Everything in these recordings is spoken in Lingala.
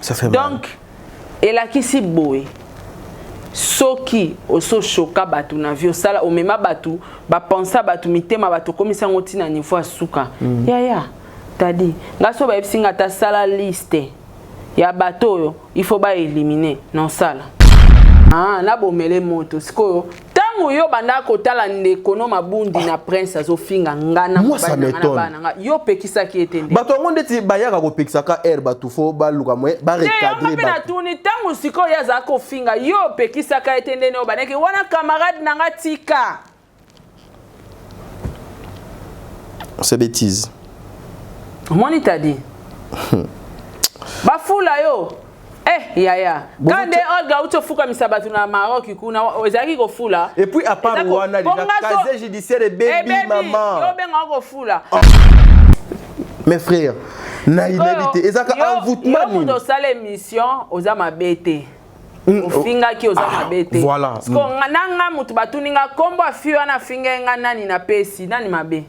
Ça fait mal. Donc, et là qui si boé. Soki oso choka batu na vie osala omema batu ba pensa batu mitema batu komisa ngoti na niveau asuka. Ya. Tadi. Ngaso ba epsinga ta sala liste. Ya bato yo, il faut ba éliminer non sala. Na bomele moto sikoyo tango yo banda kotala ndeko mabundi na prince azofinga ngana bana yo pekisa ki etende bato ngonde ti bayaka ko pekisa ka air batu fo ba luka mo ba recadrer ba tuni tango sikoyo ya za ko finga yo pekisa ka etende no baneke wana camarade nanga tika c'est bêtise moni tadi ba fula yo yaya quand des Olga utofuka misabatu na Maroc kuna ozaki ko fula et puis à part wana déjà casier judiciaire et baby maman yo benga ko fula mes frères na inébité ezaka envoûtement yo mundo sala émission oza mabete ofinga ki oza mabete voilà parce que nanga mutu batuninga kombo afio na finga nga nani na pesi nani mabe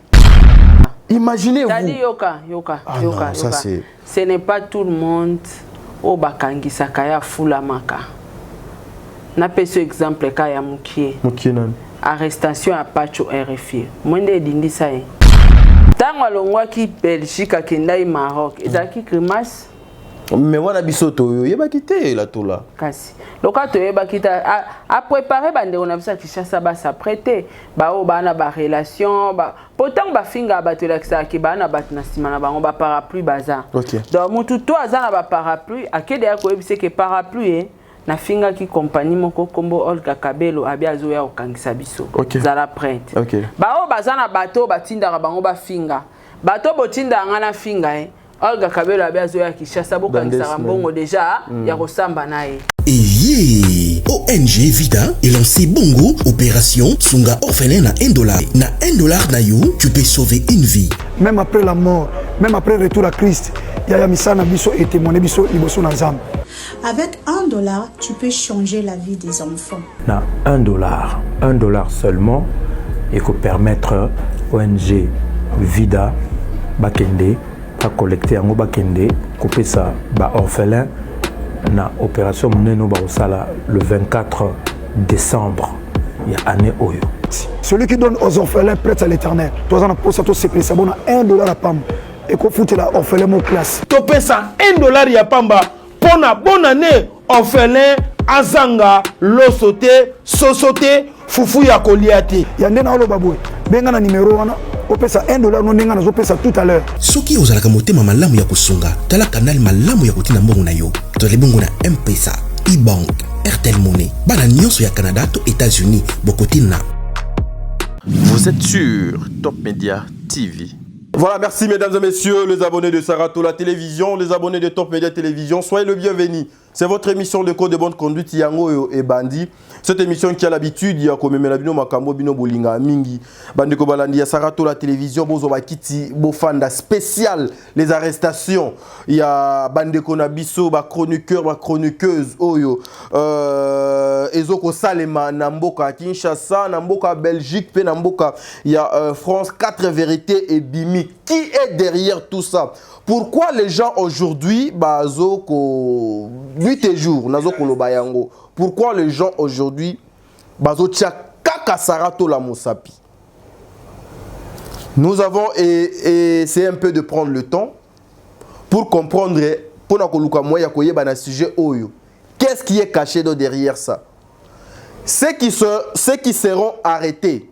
imaginez-vous tadi yoka ça ce n'est pas tout le monde o bakangisa kaya fula maka na peso exemple kaya mukie nani arrestation à Pacho RFI mwende dindisa ye tango longwa ki Belgique akendai Maroc ezaki grimace mais wana bisoto yo yeba kité la tola kasi lokato yeba kita a préparer bande on a vu ça qui chasse ba s'apprêter ba o ba na ba relation ba pourtant ba finga ba to la ki ba na ba na simana ba on ba parapluie baza donc mutu to azana ba parapluie akede ya ko ebise ke parapluie na finga ki compagnie moko kombo Olga Kabelo abia zo ya okangisa biso zala prête ba o bazana bato batinda ba ngo ba finga bato botinda ngana finga Olga Kabelo abia zo ya kishasa bokangisa mbongo déjà ya kosamba nae. ONG Vida est lancé Bongo, opération Sunga orphelin na $1. Na $1 na yo, tu peux sauver une vie. Même après la mort, même après le retour à Christ, Yaya Misana Biso et témoigné Biso Liboso Nazam. Avec $1, tu peux changer la vie des enfants. Na $1 seulement, il faut permettre ONG Vida Bakende à collecter en Bakende, couper ça ba orphelin. Na opération Mneno Baosala le 24 décembre il y a année Oyo. Celui qui donne aux orphelins prête à l'éternel. Toi on a posé tout c'est ça bon $1 à pam et qu'on fout la orphelin mon classe. Topé ça $1 ya pamba pour la bonne année orphelin azanga losote sosote fufu ya koliati. Ya ndena lo baboué. Benga na numéro wana opesa $1 no ndenga nazo pesa tout à l'heure. Soki ozalaka motema malamu ya kusunga, tala kanal malamu ya kotina mbongo na yo. Tole bongo na M-Pesa, e-bank, Airtel Money, bana nyonso ya Canada to États-Unis, bokotina. Vous êtes sur Top Media TV. Voilà, merci mesdames et messieurs, les abonnés de Saratola Télévision, les abonnés de Top Media Télévision, soyez le bienvenu. C'est votre émission de code de bonne conduite Yango et Bandi. Cette émission qui a l'habitude de commémorer bino makambo bino bolinga mingi. Bandi ko balandi ya Saratola Télévision bozo bakiti bofanda spécial les arrestations. Il y a bandi ko na biso ba chroniqueur ba chroniqueuse oyo ezoko salema na mboka Kinshasa, na mboka Belgique, pe na mboka il y a France 4 vérités et Bimi. Qui est derrière tout ça? Pourquoi les gens aujourd'hui, bazoko 8 jours, nazoko lo bayango? Pourquoi les gens aujourd'hui, bazo tia kaka Saratola Mosapi? Nous avons essayé un peu de prendre le temps pour comprendre, pour na koluka moya koye bana sujet oyo. Qu'est-ce qui est caché derrière ça? Ceux qui seront arrêtés,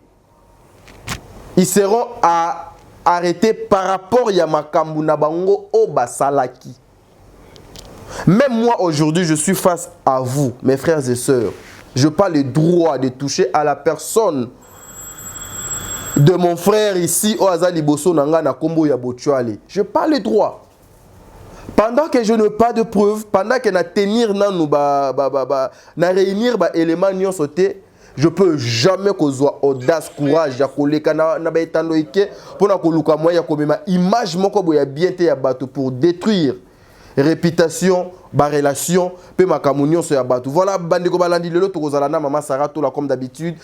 ils seront arrêtés par rapport à makambu na bango o basalaki. Même moi aujourd'hui je suis face à vous mes frères et sœurs. Je n'ai pas le droit de toucher à la personne de mon frère ici au Azali Bosso Nanga na Kombo ya Botuale. Je n'ai pas le droit. Pendant que je n'ai pas de preuves, pendant que na tenir na réunir ba éléments nyon sauté, je peux jamais kozwa audace courage ya koleka na ba etando ike pona koluka moya komema image moko boya bien te ya bato pour détruire réputation, ba relation, pe makamunion so ya batu. Voilà bandeko balandi lelo tokozala na mama Sarah tola comme d'habitude,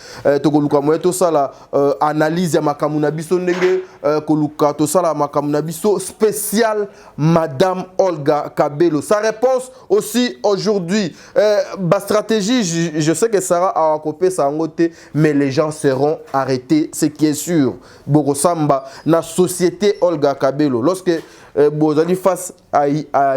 tokoluka moye to sala analyse ya makamuna biso ndenge koluka to sala makamuna biso spécial madame Olga Kabelo. Sa réponse aussi aujourd'hui ba stratégie, je sais que Sarah a copé sa ngote, mais les gens seront arrêtés, ce qui est sûr. Bokosamba na société Olga Kabelo lorsque vous allez face à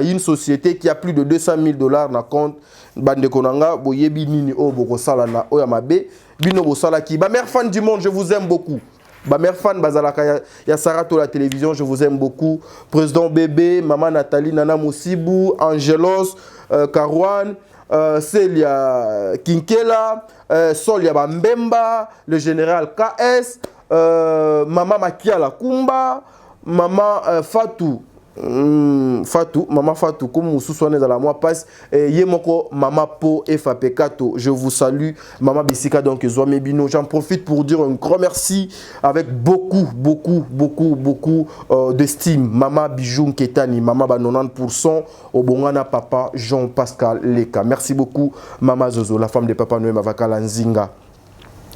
une société qui a plus de $200 000 na compte bande konanga boyebi nini o bokosala na oyamabe bino bosala ki ba mère fan du monde, je vous aime beaucoup. Ba mère fan bazalaka ya Sarah to la télévision, je vous aime beaucoup. Président Bébé, maman Nathalie, Nana Moussibou, Angelos, Karwan, Celia Kinkela, Solia Bambemba, le général KS, maman Makia Lakumba, maman Fatou. Maman Fatou, comme vous souvenez dans la mois passe, Yemoko, maman Po et Fapekato, je vous salue, maman Bissika, donc Zouame Bino. J'en profite pour dire un grand merci avec beaucoup d'estime. Maman Bijoum Ketani, maman ba 90%, Obongana papa Jean-Pascal Leka. Merci beaucoup, maman Zozo, la femme de papa Noé Mavakala Nzinga.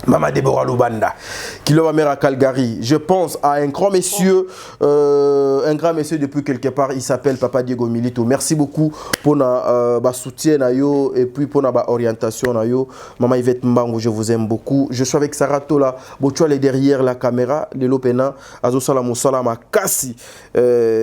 Maman Deborah Lubanda, qui l'a mère à Calgary. Je pense à un grand monsieur depuis quelque part, il s'appelle Papa Diego Milito. Merci beaucoup pour notre soutien et puis pour notre orientation. Maman Yvette Mbango, je vous aime beaucoup. Je suis avec Sarah Tola, Botuale derrière la caméra, Lelo Pena, Azo Salamou Salama Kassi,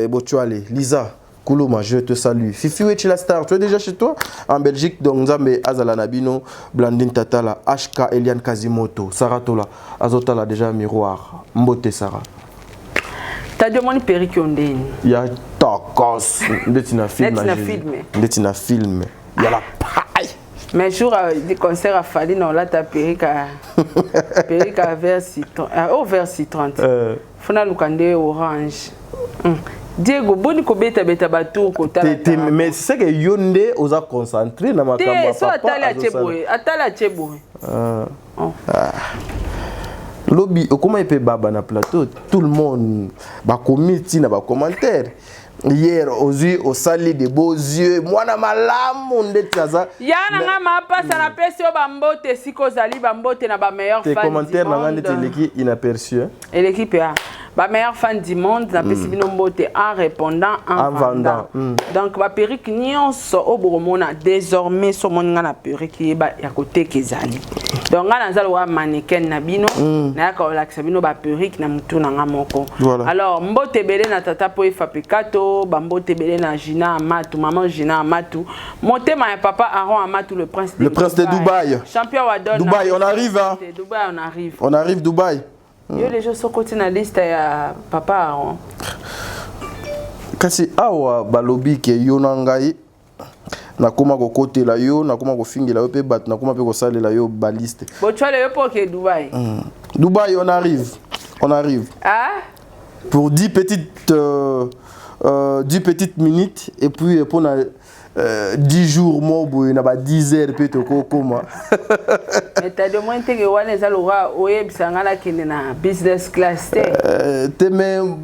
Botuale, Lisa. Koulouma, je te salue. Fifi Wechi la star, tu es déjà chez toi? En Belgique, donc Nzambe Azala Nabino, Blandine Tatala, HK Eliane Kazimoto, Sarah Tola, Azotala déjà miroir. Mbote Sarah. T'as demandé perruque ondine. Il y a tacos. Ndetina film. Ndetina film. Il y a la paille. Mais jour du concert à Fali, non là ta perruque à vert citron. Au vert citron. Fona lukande orange. Diego, boni ko beta batou ko tala. Mais c'est que Yonde osa concentré na makamba papa. Atala cheboy. Lobby, comment il peut baba na plateau? Tout le monde ba comité na ba commentaire. Hier, au salé des beaux yeux, moi na malamu ndetsaza. Yana nga mapasa na pesi o bambote siko zali bambote na ba meilleur fan. Tes commentaires na ngande teleki inaperçu. Et l'équipe a ba meilleur fan du monde na pesi bino mbote en répondant en vendant. Donc ba perruque nyonso o boromona désormais so moninga na perruque ba ya côté kezali. Donc nga nazalo wa mannequin na bino na ka olaxa bino ba perruque na mutu na nga moko. Alors mbote belé na tata po Fapekato Bambote belé na Gina Amatou, maman Gina Amatou. Motema et papa Aaron Amatou, le prince de Dubaï. Champion Wadon. Dubaï, on arrive hein. Dubaï, on arrive. On arrive Dubaï. Yo les gens sont côté na liste ya papa Aaron. Kasi awa balobi ke yo nangai na koma ko côté la yo, na koma ko fingela yo pe bat, na koma pe ko salela yo baliste. Bochole yo pour que Dubaï. Dubaï, on arrive. On arrive. Ah? Pour 10 petites minutes et puis pour 10 jours moi boy na ba 10 heures peut to koma. Mais t'as demandé que wana zalora oye bisanga la kende na business class te même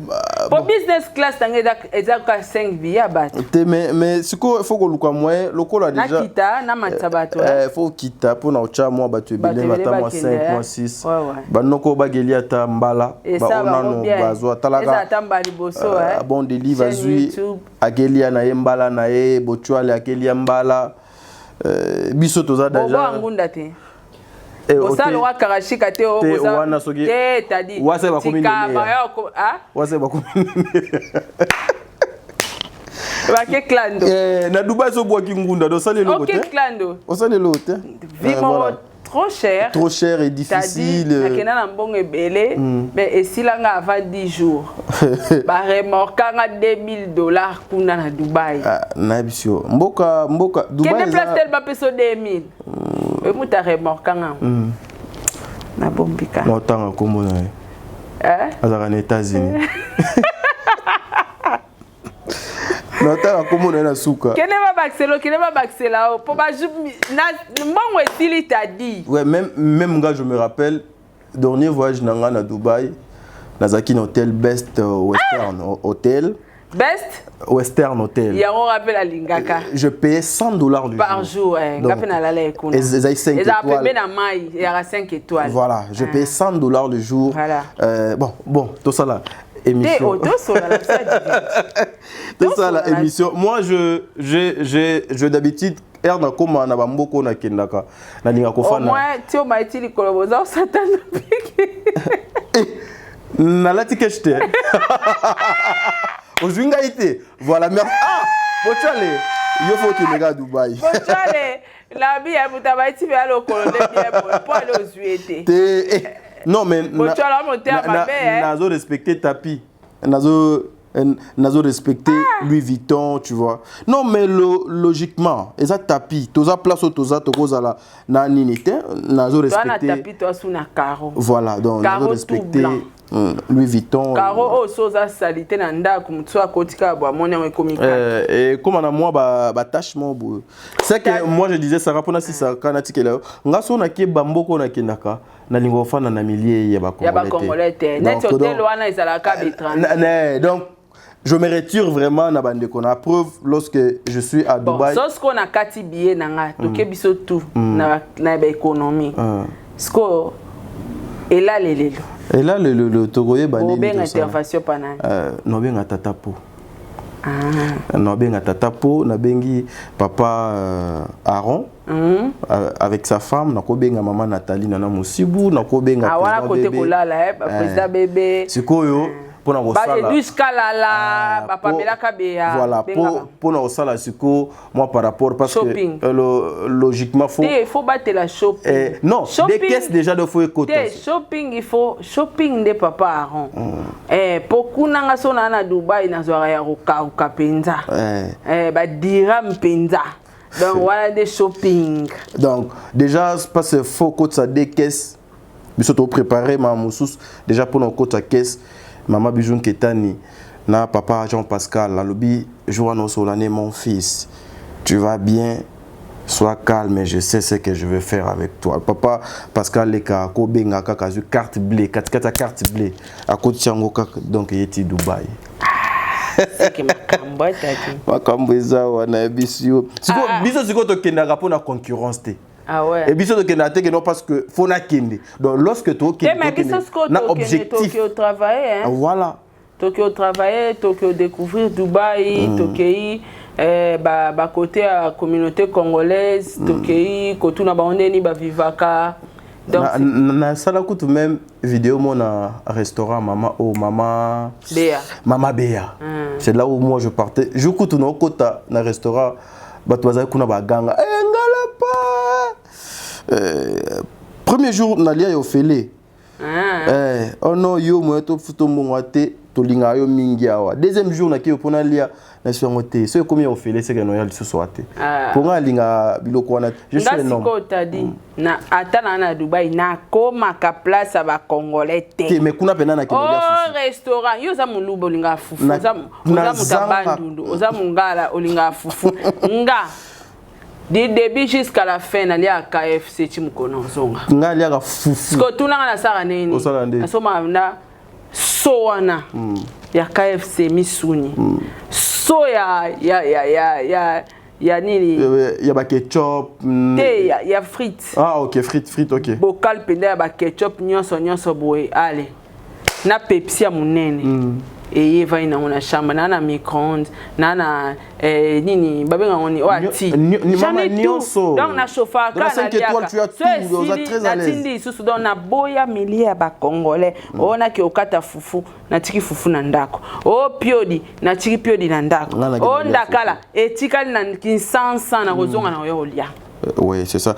pour business class tanga ezaka 5 billets bat te mais siko faut que luka moyen lokola déjà na kita na matsabato faut kita pour na ocha moi batu ebele mata moi 5 moi 6 banoko bageli ata mbala ba onano bazwa talaka eza tambali boso bon délivre azui agelia na yembala na ye bochwa ale akelia mbala biso toza déjà bo ngunda te osala wa karashika te o wana soki te tadi wase ba komini wase ba komini ba ke klando na Dubaï so boaki ngunda do sale lo te ok klando o sale lo te vivre trop cher et difficile. Akena na mbongo ebele mais esilanga avant 10 jours. Ba remorkanga $2,000 kuna na Dubaï. Na bisio. Mboka Dubaï. Quel place ba peso 2000. E muta remorkanga. Na bombika. Motanga kombo na. Azaka na États-Unis. Notala komo na suka. Kene ba baxela o po ba na mbongo esili tadi. Ouais, même gars je me rappelle dernier voyage nanga na Dubaï, nazaki na hôtel Best Western Hotel. Best Western Hotel. Il y a on rappelle à Lingaka. Je payais $100 par jour. Donc, ils avaient 5 étoiles. Il y a 5 étoiles. Voilà, je payais $100 le jour. Voilà. Bon, tout ça là. Émission. Tout ça là, émission. Moi, je d'habitude, erna koma na bamboko na kendaka. Na ninga kofana. Au moins, tu m'as dit les collaborateurs Satan. Na lati keshte. Ojunga ite. Voilà, merci. Ah, Bochale. Il faut que les gars Dubaï. Bochale. La vie est pour t'avoir été vers le colonel pour aller aux UET. Non, mais nazo respecter tapis. Nazo respecter Louis Vuitton, tu vois. Non, mais logiquement, ça tapis, toza place au toza tokoza la na ninité, nazo respecter. Toi na tapis, toi sous na caro. Voilà, donc nazo respecter Louis Vuitton. Caro soza salité na ndako mutso akotika bo amoni en comique. Et comme na moi ba tâche mon beau. C'est que moi je disais ça rapona si ça kanati ke là. Ngaso na ke bamboko na kendaka. Na lingo fana na milliers ya ba Congolais. Net hotel wana ezalaka B30. Donc je me retire vraiment na bande qu'on a preuve lorsque je suis à Dubaï. Bon, ce qu'on a kati billet nanga toke biso tout na ba économie. Sko et là le Togoye bandi. Obenga intervention panani. No benga tatapo. No benga tatapo na bengi papa Aaron. Avec sa femme, na ko benga maman Nathalie nana Musibu, na ko benga président bébé. Côté kolala président bébé. Sikoyo pour na osala. Ba jusqu'à là papa Melaka Béa. Voilà, pour na osala siko moi par rapport parce shopping. Que logiquement il faut battre la shopping. Non, shopping, des caisses déjà de faut écouter. Shopping il faut shopping de papa Aaron. Beaucoup nanga sona na Dubaï na zoara ya roka penza. Ba dirham penza. Donc voilà des shopping. Donc déjà parce qu'il faut que ça des caisses. Biso préparer ma moussous déjà pour nos côtes à caisse. Maman Bijoun Ketani na papa Jean-Pascal la lobby Joanne Solane mon fils. Tu vas bien, sois calme, je sais ce que je vais faire avec toi. Papa Pascal Leka ko benga kaka zu carte bleue, carte bleue à côté Chango donc il était Dubaï. C'est que makambo eza wana bisio. Siko biso siko to kendaka pour na concurrence te. Ah ouais. Et biso to kendaka te non parce que faut na kende. Donc lorsque to kende na objectif Tokyo travailler hein. Voilà. Tokyo travailler, Tokyo découvrir Dubaï, Tokyo ba côté à communauté congolaise, Tokyo kotu na baonde ni ba vivaka. Donc na sala kutu même vidéo mon restaurant Mama Béa. C'est là où moi je partais. Je kutu na kota na restaurant batwaza kuna baganga. Premier jour nalia yo fele. Oh non yo mo to futo mongate to linga yo mingi awa. Deuxième jour na ki opona lia na songote. So comme yo fele c'est que no ya liso soate. Pour nga linga biloko wana. Je suis un homme. Ngasiko tadi na atana na Dubaï na koma ka place ba congolais te. Mais kuna pena na Kenya. Oh restaurant yo za mulubo linga fufu. Za mutabandundu. Oza mungala olinga fufu. Nga du début jusqu'à la fin, il y a KFC qui me connaît. Il y a fufu. Ce que tout le monde a dit, il y a KFC Missouni. So il y a ketchup. Il y a frites. Ah ok, frites, ok. Bocal pende ya ketchup nyonso boy. Allez. Na Pepsi ya munene. Et il va dans une chambre, dans un micro-ondes, dans nini, babenga ngoni o ati. Jamais tout. Donc na chauffeur quand na 5 étoiles tu as tout, on est très à l'aise. Natindi susu donc na boya milia ba congolais. Ona ki okata fufu, na tiki fufu na ndako. O piodi, na tiki piodi na ndako. O ndakala, etikali na kinsansa na kozonga na yo lia. Oui, c'est ça.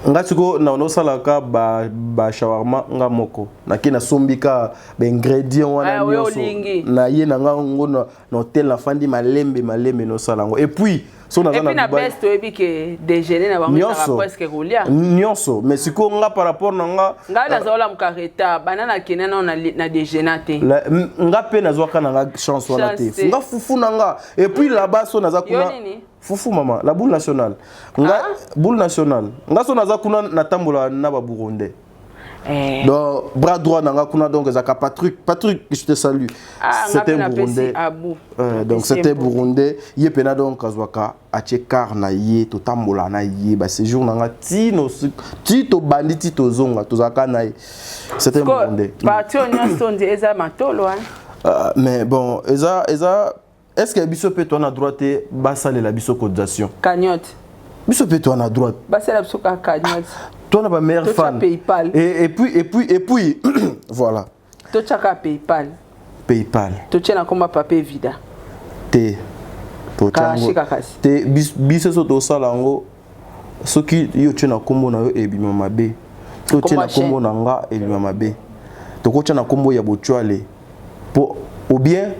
Ngatiko na onosalaka ba shawarma nga moko nakina sombika ba ingrédients wana nyonso na ye na ngo na hôtel na fandi malembe no salango et puis so na na best obi ke déjeuner na bango ça presque roulia nyonso mais siko nga par rapport na nga na zola mkareta banana kenena na déjeuner te nga pe na zwaka na nga chance wana te nga fufu na nga et puis là-bas so na za kuna fufu mama la boule nationale nga boule nationale nga so naza kuna na tambola na ba burundais Donc, bras droit, donc, Patrick, je te salue. C'était un Burundais. Donc, c'était Burundais. Il y a donc Kazwaka, Achekar na ye, Totambola na ye, séjour na tino, tito bandi, tito zonga, Tozaka na ye. C'était un Burundais. Mais bon, est-ce que Bisso peut toi à droite et Bassal et la Bisso cotisation? Cagnotte. Bisso peut toi à droite. Bassal la Bisso cagnotte. Toi, on a meilleur fan. PayPal. Et puis, voilà. Toi, tu as PayPal. PayPal. Toi, tu as comme papier vide. Te biso soto salango soki yo tena kombo na yo ebima mabe. To tena kombo na nga ebima mabe. To ko tena kombo ya bochwale. Po ou bien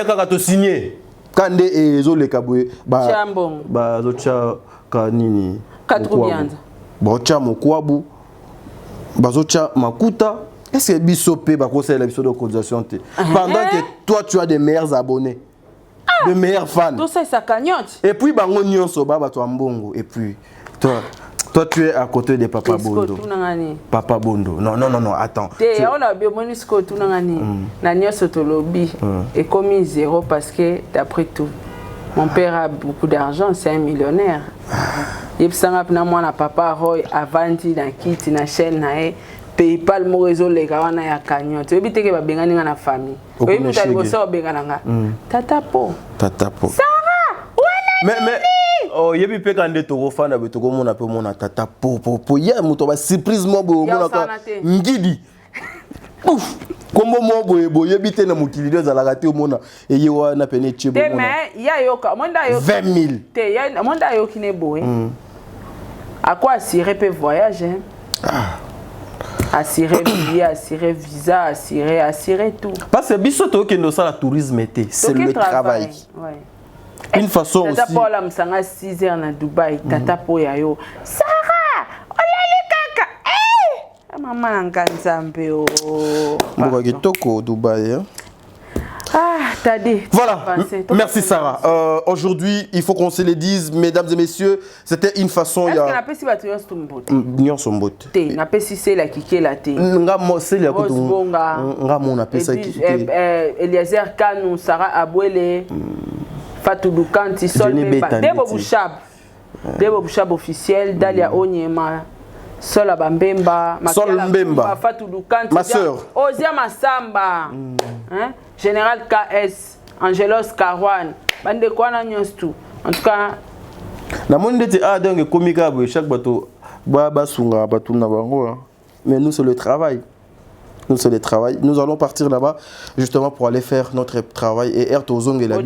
kaka to signer. Kande ezoleka boye ba zocha kanini. Katrubianza. Bocha mokwabu bazocha makuta. Est-ce que biso pe ba conseiller la biso de cotisation te pendant que toi tu as des meilleurs abonnés, de meilleurs fans, tout ça cagnotte. Et puis bango nyonso ba to mbongo. Et puis toi tu es à côté de Papa Bondo. Papa Bondo. Non, attends. On a bien monisco tout nangani. Na nyonso to lobby et commis zéro parce que d'après tout mon père a beaucoup d'argent, c'est un millionnaire. Il s'en na mwana papa Roy avanti na kiti na chaîne na PayPal mo réseau les gars na ya cagnotte. Ebite ke ba bengani na famille. Oui, vous allez vous ça bengana nga. Tata po. Sarah, mais oh yebi pe kande to fana be to ko mona pe mona tata po ya muto ba surprise mo bo mona ka ngidi. Ouf. Kombo mo boye yebite na mokili de za la raté au mona e yewa na pene chebo mona. Mais ya yoka monda yo 20 000. Te ya monda yo kine boye. À quoi assurer pe voyage assurer billet, assurer visa, assurer tout. Parce que bisoto qui nous ça la tourisme était, c'est le travail. Ouais. Une façon aussi. Tata Paul amsanga 6 heures na Dubaï, tata po ya yo. Sarah, olali kaka. Maman nkanzambe o. Mboko kitoko Dubaï. T'as dit. Voilà, merci Sarah. Aujourd'hui, il faut qu'on se le dise, mesdames et messieurs, c'était une façon. Est-ce qu'on appelle si batterie Stumbote? Nyon Sombote. T'es, n'appelle si c'est la kike la thé. Nga mo c'est la koto. Nga mo appelle ça kike. Eliezer Kanou, Sarah Abouele, Fatou Dukanti, Sol Bemba, Debo Bouchab officiel, Dalia Onyema. Sol Bambemba, Sol Mbemba, Fatou Dukanti, ma soeur, Ozia Massamba, Général KS, Angelos Karwan, Bande Kwana Nyostu. En tout cas, la monde était donc comika chaque bateau, Baba Sunga, Batou Nabango. Mais nous, c'est le travail. Nous allons partir là-bas justement pour aller faire notre travail et Ertozong et la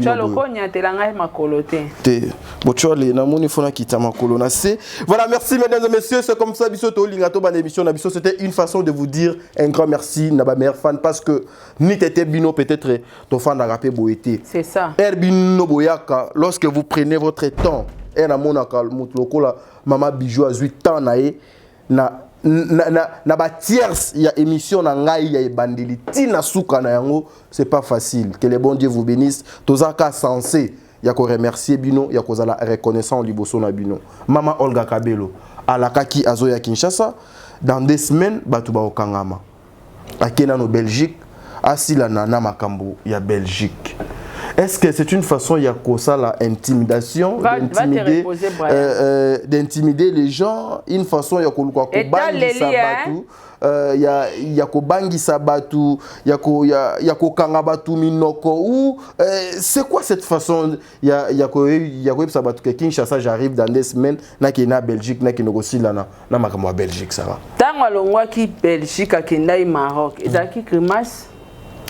Voilà, merci mesdames et messieurs, c'est comme ça Bissoto Lingato ban émission na Bisso, c'était une façon de vous dire un grand merci na ba meilleur fan parce que ni tété bino peut-être ton fan a rappé boété. C'est ça. Erbino boyaka lorsque vous prenez votre temps et na monaka mutloko la maman bijou a 8 ans na ba tierce ya émission na ngai ya bandeli tina suka na yango, c'est pas facile. Que le bon Dieu vous bénisse. Tozaka sensé ya ko remercier bino ya ko zala reconnaissant liboso na bino. Mama Olga Kabelo alakaki azo ya Kinshasa dans 2 semaines batu ba okangama. Akena no Belgique asila na makambo ya Belgique. Est-ce que c'est une façon ya kosa la intimidation, d'intimider les gens, une façon ya ko bangi sabatu, ya ko bangi sabatu, ya ko kanga batu minoko ou c'est quoi cette façon ya ko sabatu que Kinshasa j'arrive dans 2 semaines na kina Belgique na kino kosila na makambo ya Belgique ça va. Tango longwa ki Belgique akenda Maroc, ezaki grimace.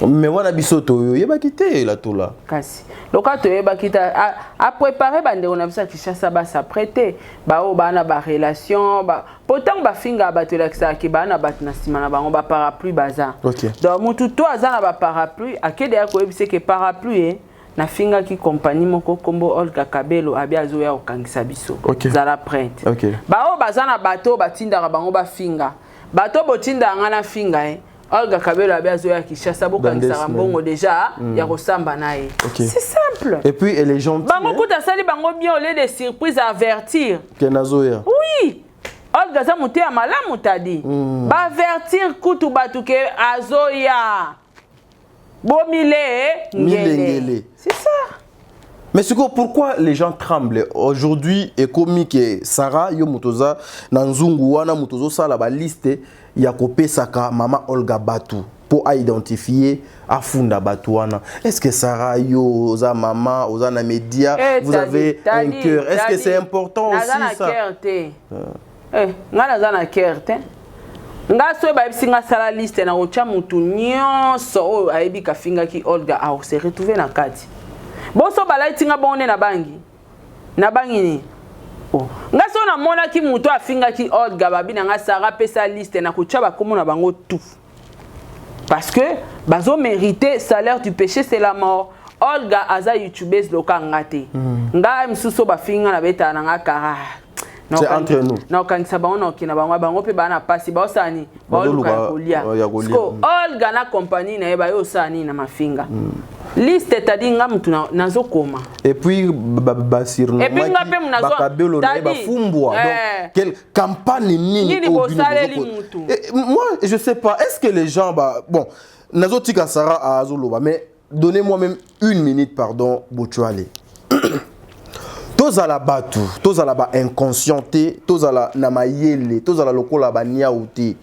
Mais voilà bisoto yo yeba kité la tout là kasi lokato yeba kita a préparer bande on a ça Kinshasa ba s'apprêter ba o ba na ba relation ba pourtant ba finga ba to lakisa ki ba na bat na sima na bango ba parapluie baza. OK. Donc mutu to azana ba parapluie akede ya ko yebise ke parapluie na finga ki compagnie moko kombo Olga Kabelo abia zo ya okangisa biso. Okay. Zala prête. OK. Ba o bazana bato batinda bango ba finga. Bato botinda ngana finga Olga Kabelo abia zo ya Kinshasa bokangisa mbongo déjà ya kosamba nae. Okay. C'est simple. Et puis elle est gentille. Bango kuta sali bango bien au lieu de surprise à avertir. Kenazoya. Oui. Olga za muté ya malamu tadi. Ba avertir kutu batu ke azoya. Bomile ngele. C'est ça. Mais pourquoi les gens tremblent aujourd'hui et comme que Sarah yo mutoza nanzungu wana mutozo sala ba liste ya kopesaka mama Olga Batu pour identifier afunda Batu wana. Est-ce que Sarah yo oza mama oza na média vous avez un cœur? Est-ce que c'est important aussi ça? Nga na cœur te. Nga so ba bisinga sala liste na ocha mutu nyonso o ayebi ka finga ki Olga a se retrouver na kati. Boso balai tinga bonne na bangi ni oh nga so na mona ki muto afinga ki Olga babi na nga Sarah pesa liste na kucha ba komo na bango tout parce que bazo mériter salaire du péché c'est la mort. Olga aza youtubeuse loka ngate nga msuso ba finga na beta na nga kara c'est entre nous na okangisa bango na okina bango pe bana pasi ba osani ba Olga kolia Olga na compagnie na yeba yo osani na mafinga liste tadi nga mtu nazo koma et puis basirno et puis nga pe mnazo bakabelo na ba fumbwa donc quelle campagne nini moi je sais pas est-ce que les gens bon nazo tika Sarah azoloba mais donnez-moi même 1 minute pardon botuale tozala batu tozala ba inconscienté tozala na mayele tozala lokola ba niaouti.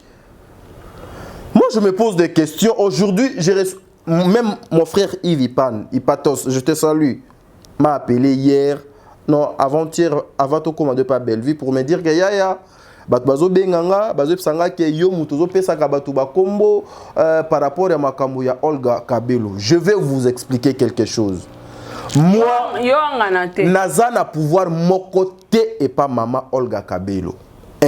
Moi je me pose des questions aujourd'hui. Même mon frère Yves Ipatos, je te salue, m'a appelé hier, non, avant-hier, avant de commander par Bellevue pour me dire que yaya, bazo benganga, bazo psanga ke yo mutozo pesa ka batu ba kombo par rapport à makambo ya Olga Kabelo. Je vais vous expliquer quelque chose. Moi, naza na pouvoir mokote et pas maman Olga Kabelo. 1.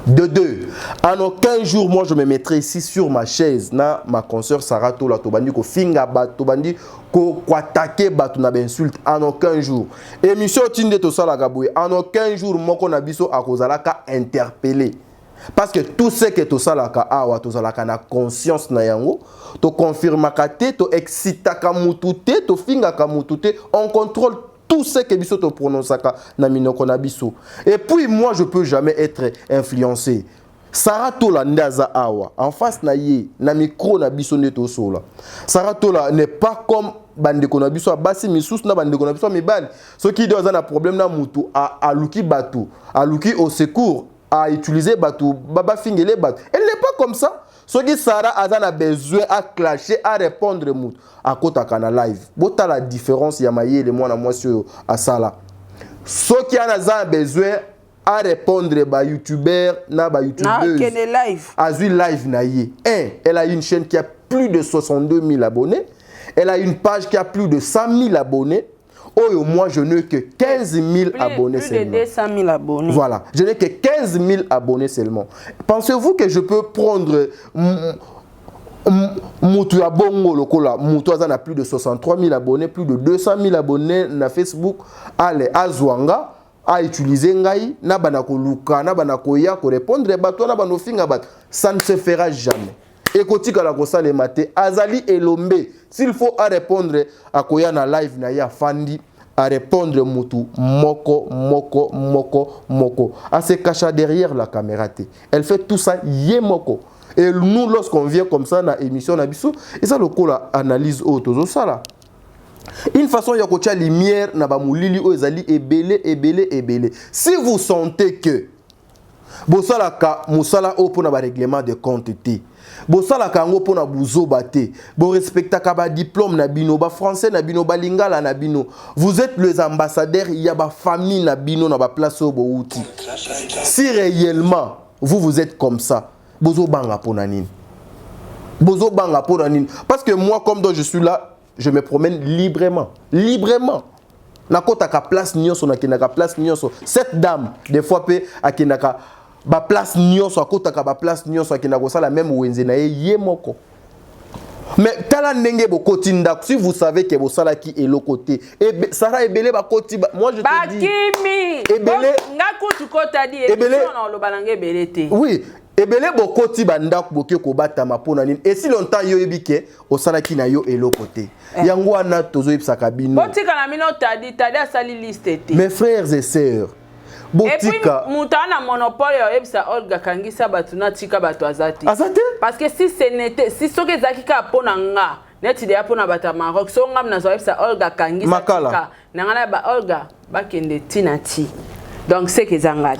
De 2, en aucun jour, moi je me mettrai ici sur ma chaise, na ma consoeur Sarah Tola Tobandi, ko finga bat Tobandi, ko attaquer bat na insulte, en aucun jour. Émission Tinde Tosala Gaboué, en aucun jour, moi qu'on a biso à Kozalaka interpellé. Parce que tout ce que Tosalaka awa, Tosalaka na conscience na yango, to confirma kate, to excita kamutute, to finga kamutute, on contrôle tout ce que biso to prononcaka na minoko na biso. Et puis moi je peux jamais être influencé. Sarah Tola ndaza awa en face na ye na micro na biso neto sola. Sarah Tola n'est pas comme bande ko na biso basi misous na bande ko na biso mibali. Ce qui doit un problème na mutu a luki batu, a luki au secours, a utiliser batu, baba fingele batu. Elle n'est pas comme ça. Ce qui Sarah a besoin à clasher, à répondre à Kota Kana live. Bota la différence yamaye le moi na moi sur à ça. Ce qui a besoin à répondre ba youtubeur na ba youtubeuse. Azui live na ye. Elle a une chaîne qui a plus de 62 000 abonnés. Elle a une page qui a plus de 100 000 abonnés. Oh, moi, je n'ai que 15 000 abonnés seulement. Plus de 200 000 abonnés. Voilà, je n'ai que 15 000 abonnés seulement. Pensez-vous que je peux prendre Moutou ya Bongo Lokola, Moutou a plus de 63 000 abonnés, plus de 200 000 abonnés na Facebook, allez, à Zouanga, à utiliser Ngai, na banako luka, na banako ya, ko répondre, bato, na bano finga bat. Ça ne se fera jamais. Et quand tu as le matin, Azali et Lombe, s'il faut à répondre à Koya na live na ya Fandi, à répondre Moutou, moko, moko, moko, moko. À se cacher derrière la caméra. Elle fait tout ça, yé moko. Et nous, lorsqu'on vient comme ça dans l'émission Nabiso, et ça le coup la analyse auto, ça là. Une façon ya kocha lumière na ba mulili o ezali ebele. Si vous sentez que bosalaka musala o pona ba règlement de compte té. Bosala kango pona buzo bate. Bo respectaka ba diplôme na bino, ba français na bino, ba lingala na bino. Vous êtes les ambassadeurs, il y a ba famille na bino na ba place au outi. Si réellement vous êtes comme ça, bozo banga pona nini. Bozo banga pona nini. Parce que moi comme dont je suis là, je me promène librement. Librement. Nakota ka place nyonso na kinaka place nyonso. Cette dame des fois pe akinaka ba place nyonso akota ka ba place nyonso akinaka ça la même wenze na ye moko. Mais tala ndenge bo kotinda si vous savez que bo sala ki est le côté et Sarah ebele ba koti moi je te dis Bakimi ebele ngakutu kota di ebele on lo balange ebele. Oui. Ebele bokoti bandak boke ko batama pona nini et si longtemps yo ebike osalaki na yo elokote yango wana tozo yebsaka bino botika na mino tadi asali liste te. Mes frères et sœurs, botika mutu ana monopole oyebisa Olga kangisa bato na tika bato azati parce que si ce n'était si soki ezalaki kaka mpo na nga neti deya mpo na bato ya Maroc so nga nazo oyebisa Olga kangisa tika na nga na ba Olga bakende tina ti donc c'est que ezanga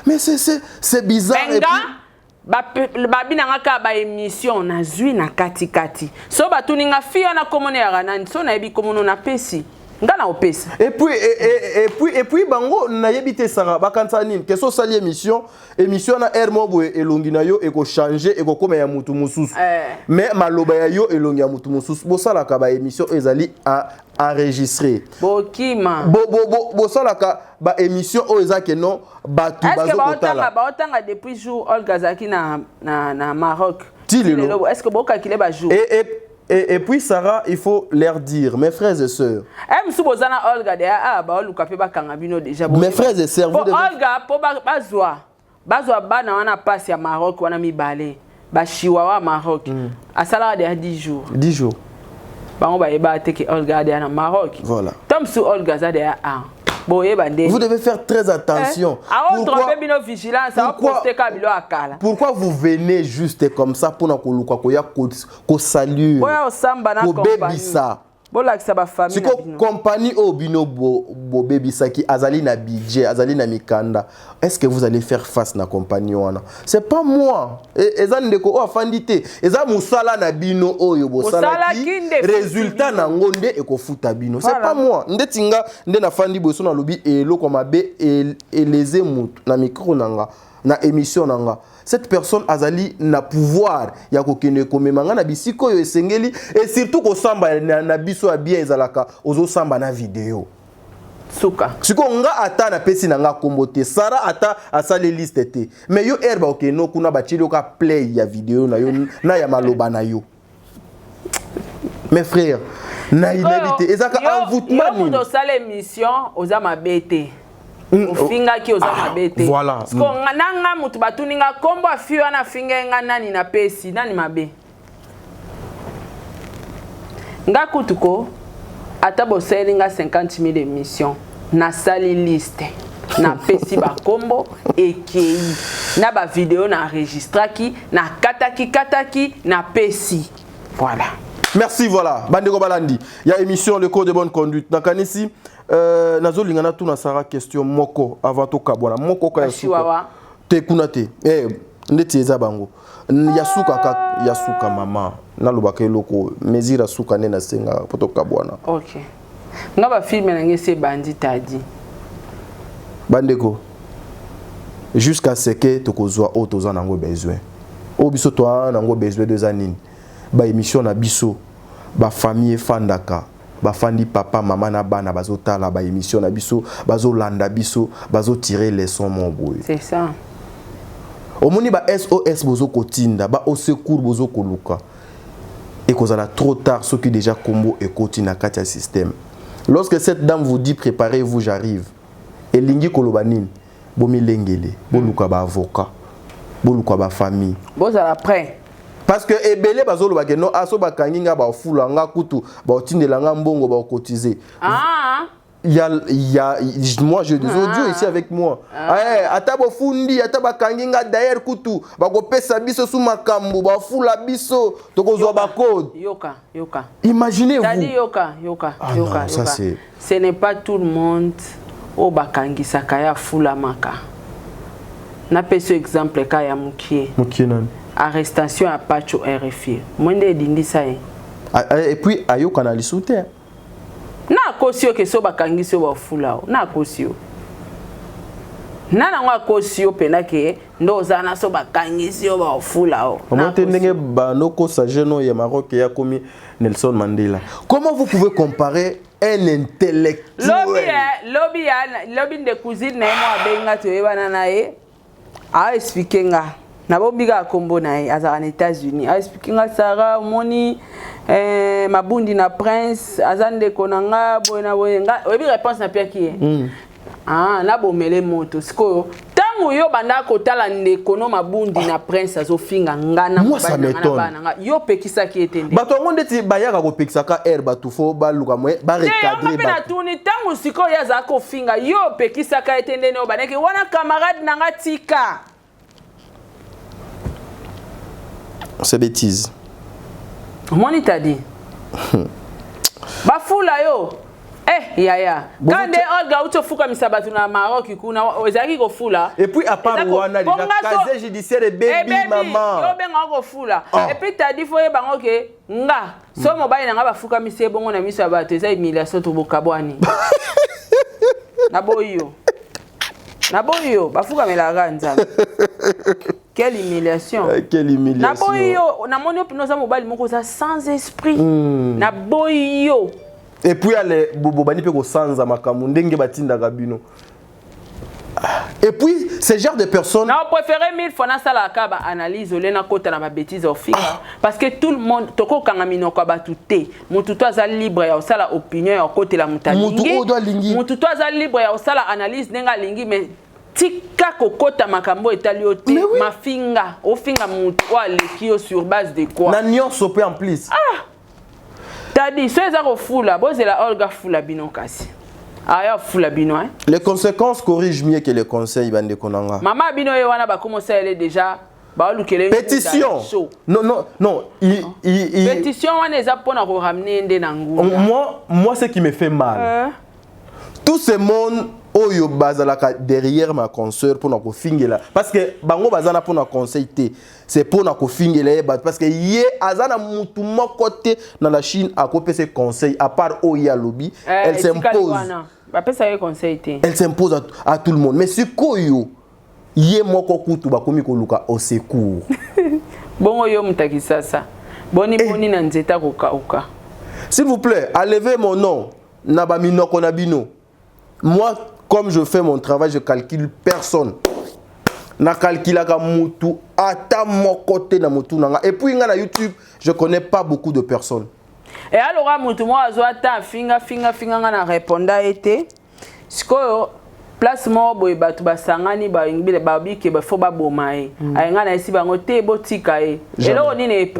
mais c'est bizarre et puis babi na nga ka ba émission na zwi na kati so batuni nga fio na komone ya ranani so na yebi komono na pesi ngana opesa et puis bango na yebite sara bakansa nini que so sali émission na air mobo elongi na yo eko changer eko koma ya mutu mususu mais maloba ya yo elongi ya mutu mususu bo sala ka ba émission ezali à enregistrer bokima bo sala ka ba émission o ezake non batu bazokotala ba otanga depuis jour Olga Zaki na Maroc Tilelo est-ce que boka kile ba jour et puis Sarah, il faut leur dire, mes frères et sœurs. Mes frères et sœurs, vous devez... Olga, pour bazwa bana wana passe ya Maroc wana mibale. Ba chiwawa Maroc. Asala de 10 jours. 10 jours. Bango ba yeba te ke Olga de na Maroc. Voilà. Tom su Olga za de a. Vous devez faire très attention. Pourquoi vous venez juste comme ça pour nous saluer, c'est que compagnie au bino bo baby saki azali na budget azali na mikanda est-ce que vous allez faire face na compagnie wana c'est pas moi eza ndeko o afandité eza musala na bino oyo bo sala ki résultat na ngonde ekofuta bino c'est pas moi ndetinga nde na fandi boso na lobi eloko mabe eleze mutu na micro nanga na émission nanga cette personne azali na pouvoir ya kokene komemanga na bisiko yo esengeli et surtout ko samba na biso ya bien ezalaka ozo samba na vidéo suka siko nga ata na pesi nanga kombote Sara ata asale liste te mais yo herba okeno kuna bachili ka play ya vidéo na yo na ya maloba na yo mes frères na inhabité ezaka envoûtement ni yo sale émission oza mabete Finga ki ozama bete. Voilà. Sko nanga mutu batuninga kombo afio na finga nga nani na pesi nani mabe. Nga kutuko atabo selinga 50,000 émissions na sali liste na pesi ba kombo ekei na ba vidéo na enregistraki na kataki na pesi. Voilà. Merci, voilà. Bandeko Balandi. Il y a émission Le Code de bonne conduite. Nakanisi, nazo lingana tu na Sara question moko avant to kabwana. Moko ka yasuka. Te kunate. Ndeti eza bango. Yasuka mama. Na lobaka eloko mezira suka nena senga poto kabwana. OK. Ngaba film na ngese bandi tadi. Bandeko. Jusqu'à ce que tokozwa otoza nango besoin. Obiso toi nango besoin de zanini. Ba émission na biso ba famille fandaka ba fandi papa maman na bana bazotala ba émission na biso bazo landa biso bazo tirer les sons mon boy c'est ça omoni ba SOS bozo kotinda ba au secours bozo koluka et kozala trop tard ce qui déjà combo et kotina katia système lorsque cette dame vous dit préparez-vous j'arrive et lingi kolobanine bomi lengele boluka ba avocat boluka ba famille bozala prêt. Parce que ebele bazolo bakeno aso bakanginga ba fula nga kutu ba otindela nga mbongo ba kotiser. Il y a moi j'ai des audios ici avec moi. Ata bo fundi ata bakanginga d'ailleurs kutu ba ko pesa biso sous makambo ba fula biso tokozwa ba code. Yoka. Imaginez-vous. Tadi yoka. Non, ça c'est ce n'est pas tout le monde au bakangisa kaya fula maka. Na peso exemple kaya mukie. Mukie nani? Arrestation à Pacho RFI. Mwende dindi ça. Et puis ayo kanali soutien. Na kosio ke so bakangisi ba fulao. Na kosio. Na ngwa kosio penake ndo zana so bakangisi ba fulao. Comment ndenge banoko sageno ya Maroc ya komi Nelson Mandela. Comment vous pouvez comparer un intellectuel? Lobby de cousine na mo abenga to ebana nae. A expliquer nga. Nabobiga kombo nae azara na États-Unis a expliquer Sara moni mabundi na prince azande konanga boyena boyenga obi réponse na pia ki na bomele moto siko tant tango yo banda kotala ndekono mabundi na prince azofinga ngana moi ça m'étonne yo pekisa ki etende bato ngo ndeti bayaka ko pekisa ka air batu fo ba luka mo ba recadrer ba tuni tango siko ya za ko finga yo pekisa ka etende no baneke wana camarade nanga tika c'est bêtise moni t'a dit bafula yo yaya quand Olga utofuka misabatu na Maroc kuna ozaki ko fula et puis à part wana déjà casier judiciaire baby maman yo benga ko fula et puis t'as dit foye bango ke nga so mobile nga bafuka mise bongo na misabatu eza humiliation to bokabwani naboyo bafuka mela nzambe quelle humiliation naboyo na moni opinoza mobile moko za sans esprit naboyo. Et puis les bobobani pe ko sanza makamu ndenge batinda kabino. Et puis ce genre de personnes na préféré 1000 fois na sala kaba analyse olena kota na ba bêtises au finga parce que tout le monde toko kanga minoko batuté mutu to za libre ya sala opinion ya côté la mutalingi mutu to za libre ya sala analyse nenga lingi mais tika kokota makambo etaliote mafinga ofinga mutu wa lekio sur base de quoi na nyonso pe en plus t'as dit so ezako fula bozela Olga fula bino kasi aya fula bino hein. Les conséquences corrigent mieux que les conseils bande konanga maman bino ye wana ba commencer elle déjà ba lukele pétition non pétition wana eza pona ko ramener ndé na ngulu moi ce qui me fait mal tout ce monde oyo bazalaka derrière ma consoeur pour na ko fingela parce que bango bazana pour na conseil té c'est pour na ko fingela parce que yé azana mutu moko té na la Chine a copé ses conseils à part oya lobby elle s'impose ba pesa ye conseil té elle s'impose à tout le monde mais si koyo yé moko kutu ba komi ko luka au secours bongo yo mutaki sasa boni na nzeta ko kauka s'il vous plaît enlevez mon nom na ba minoko na bino moi comme je fais mon travail, je calcule personne. Na calculaka mutu ata mon côté na mutu nanga. Et puis na YouTube, je connais pas beaucoup de personnes. Et alors mutu moi azwata finga na répondre été. Siko place mo boy batu basangani ba ngibile ba bike ba fo ba bomae. Ayenga na esi bango te botika e. Elo nini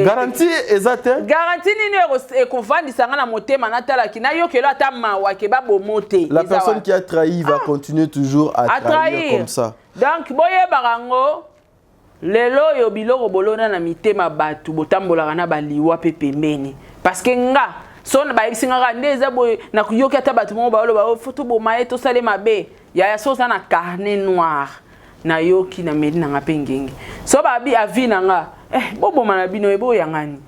garantie ezate. Garantie nini ko vandi sangana motema na tala kina yo kelo ata mawa ke ba bomote. La personne qui a trahi va continuer toujours à trahir comme ça. Donc boye barango lelo yo biloko bolona na mitema batu botambola na baliwa pepembeni parce que nga son ba singa ndeza boy na kuyoka ata batu mo ba lo photo bo maeto sale mabe ya so sana carnet noir na yoki na medi na ngapengenge so ba bi avina nga bobo manabino ebo yangani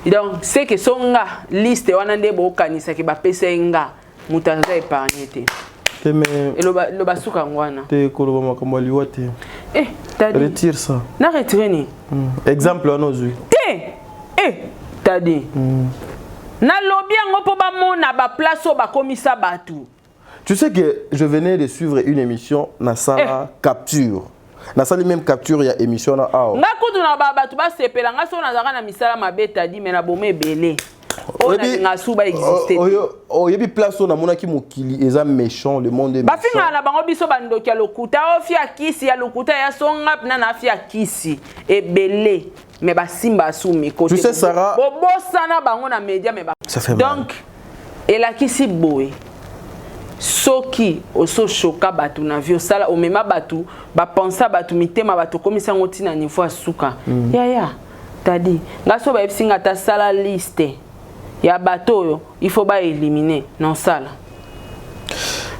donc c'est que songa liste wana nde bo kanisa ke ba pesa nga mutanza épargner te mais le basuka ngwana te koloba makambo liwa te retire ça na retire ni exemple on ose t'as dit na lobby ngo po ba mona ba place ba komisa batu. Tu sais que je venais de suivre une émission na sala capture. Na sala même capture ya émission na ao. Nga kudu na ba batu ba sepela nga so na zaka na misala mabeta di mena bomé belé. Oyebi nga suba exister. Oyebi place na mona ki mokili eza méchant le monde est méchant. Ba finga na bango biso bandoki ya lokuta ofia kisi ya lokuta ya songa na na afia kisi e belé. Mais ba simba soumi côté. Tu sais Sarah. Bobo sana bango na média mais ba. Ça fait donc mal. et la kisi boy. Soki oso choka batu na vio sala o mema batu ba pensa batu mitema batu komisa ngoti na niveau asuka. Ya tadi ngaso ba epsinga ta sala liste. Ya bato il faut ba éliminer non sala.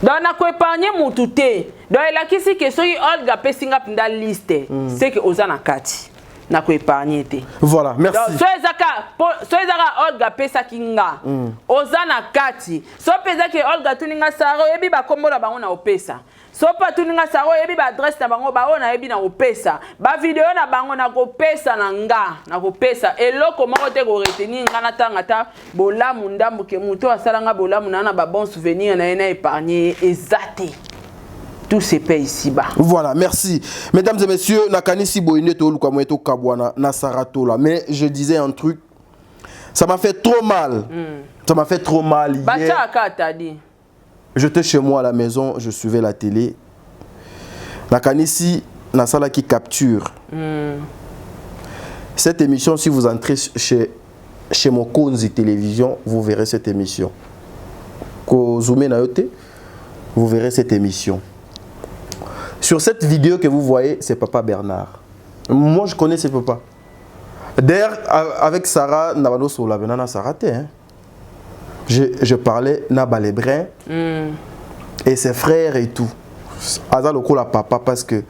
Donc na ko épargner mutu te. Donc la kisi que soki Olga pesinga pinda liste. C'est que ozana kati. Na ko épargner te. Voilà, merci. Donc so ezaka Olga pesa kinga. Ozana kati. So pesa ke Olga tuninga saro yebi ba kombola bango na opesa. So pa tuninga saro yebi ba adresse na bango ba ona yebi na opesa. Ba video na bango na ko pesa na nga, na ko pesa. Eloko moko te ko retenir nga na tanga ta bolamu ndambu ke muto asala nga bolamu na ba bon souvenir na ena épargner ezate. Tout se paie ici-bas. Voilà, merci. Mesdames et messieurs, Nakanisi Boyne to luka mweto kabwana na Sarato là. Mais je disais un truc, ça m'a fait trop mal. Ça m'a fait trop mal hier. T'as dit. J'étais chez moi à la maison, je suivais la télé. Nakanisi na sala qui capture. Cette émission, si vous entrez chez Mokonzi Télévision, vous verrez cette émission. Ko zoomez na yote, vous verrez cette émission. Sur cette vidéo que vous voyez, c'est Papa Bernard. Moi, je connais ce papa. D'ailleurs, avec Sarah, Nabano sur la banane, ça raté. Hein? Je parlais Nabalébrin et ses frères et tout. Aza loko la papa parce que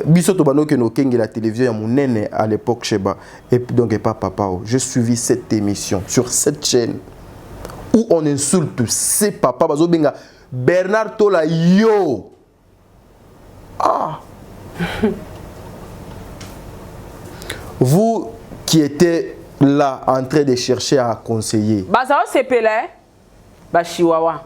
biso tobano que no kengi la télévision ya mon nene à l'époque Cheba et donc et pas papa. J'ai suivi cette émission sur cette chaîne où on insulte ses papas bazo benga Bernard Tola yo. Ah. Vous qui étiez là en train de chercher à conseiller. Bah ça c'est pelé. Bah chihuahua.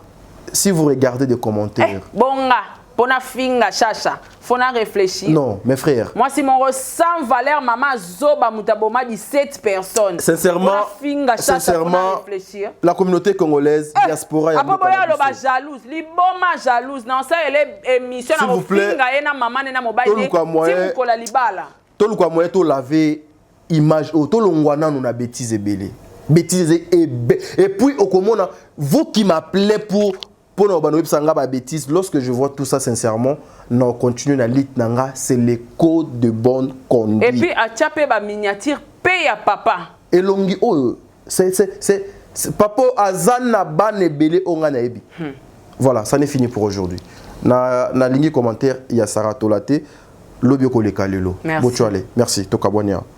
Si vous regardez des commentaires. Bonga, pona finga chacha, faut réfléchir. Non, mes frères. Moi si mon ressent valeur maman zoba mutaboma 17 personnes. Sincèrement, finga chacha, sincèrement, réfléchir. la communauté congolaise, diaspora. Après boya lo ba jalouse, li boma jalouse. Non ça elle émission na finga ena maman na mobile. Si vous kola libala. Tout le quoi moyen to laver image auto longwana nous na bêtise belé. Bêtise et puis au commun vous qui m'appelez pour bêtise, lorsque je vois tout ça sincèrement, non continue na lit nanga, c'est les codes de bonne conduite. Et puis à tchapé ba miniature paye à papa. Et longi oh c'est papa azana ban et belé onga na ebi. Voilà, ça n'est fini pour aujourd'hui. Na ligne commentaire il y a Sarah Tolate. Lobio koleka lelo. Merci. Merci. Tokabwania.